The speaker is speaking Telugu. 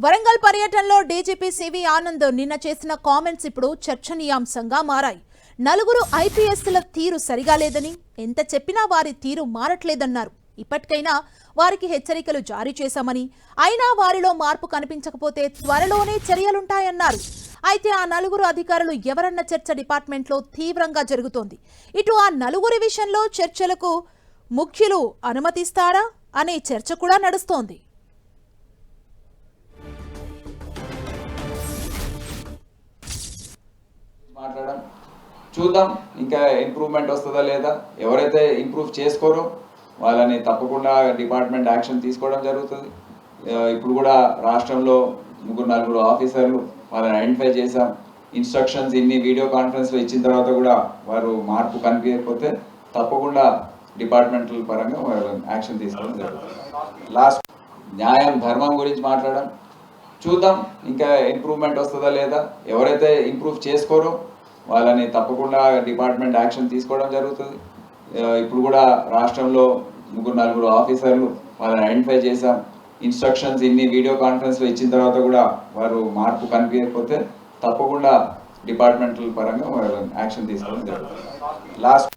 వరంగల్ పర్యటనలో డీజీపీ సివి ఆనంద్ నిన్న చేసిన కామెంట్స్ ఇప్పుడు చర్చనీయాంశంగా మారాయి. నలుగురు ఐపీఎస్ల తీరు సరిగా లేదని, ఎంత చెప్పినా వారి తీరు మారట్లేదన్నారు. ఇప్పటికైనా వారికి హెచ్చరికలు జారీ చేశామని, అయినా వారిలో మార్పు కనిపించకపోతే త్వరలోనే చర్యలుంటాయన్నారు. అయితే ఆ నలుగురు అధికారులు ఎవరన్న చర్చ డిపార్ట్మెంట్లో తీవ్రంగా జరుగుతోంది. ఇటు ఆ నలుగురి విషయంలో చర్చలకు ముఖ్యులు అనుమతిస్తారా అనే చర్చ కూడా నడుస్తోంది. మాట్లాడడం చూద్దాం, ఇంకా ఇంప్రూవ్మెంట్ వస్తుందా లేదా. ఎవరైతే ఇంప్రూవ్ చేసుకోరో వాళ్ళని తప్పకుండా డిపార్ట్మెంట్ యాక్షన్ తీసుకోవడం జరుగుతుంది. ఇప్పుడు కూడా రాష్ట్రంలో 3-4 ఆఫీసర్లు వాళ్ళని ఐడెంటిఫై చేశాం. ఇన్స్ట్రక్షన్స్ ఇన్ని వీడియో కాన్ఫరెన్స్లో ఇచ్చిన తర్వాత కూడా వారు మార్పు కనిపించకపోతే తప్పకుండా డిపార్ట్మెంటల్ పరంగా వారు యాక్షన్ తీసుకోవడం జరుగుతుంది. లాస్ట్ న్యాయం ధర్మం గురించి మాట్లాడడం చూద్దాం, ఇంకా ఇంప్రూవ్మెంట్ వస్తుందా లేదా. ఎవరైతే ఇంప్రూవ్ చేసుకోరో వాళ్ళని తప్పకుండా డిపార్ట్మెంట్ యాక్షన్ తీసుకోవడం జరుగుతుంది. ఇప్పుడు కూడా రాష్ట్రంలో 3-4 ఆఫీసర్లు వాళ్ళని ఐడెంటిఫై చేశాం. ఇన్స్ట్రక్షన్స్ ఇన్ని వీడియో కాన్ఫరెన్స్లో ఇచ్చిన తర్వాత కూడా వారు మార్పు కనిపించకపోతే తప్పకుండా డిపార్ట్మెంటల్ పరంగా వారు యాక్షన్ తీసుకోవడం జరుగుతుంది. లాస్ట్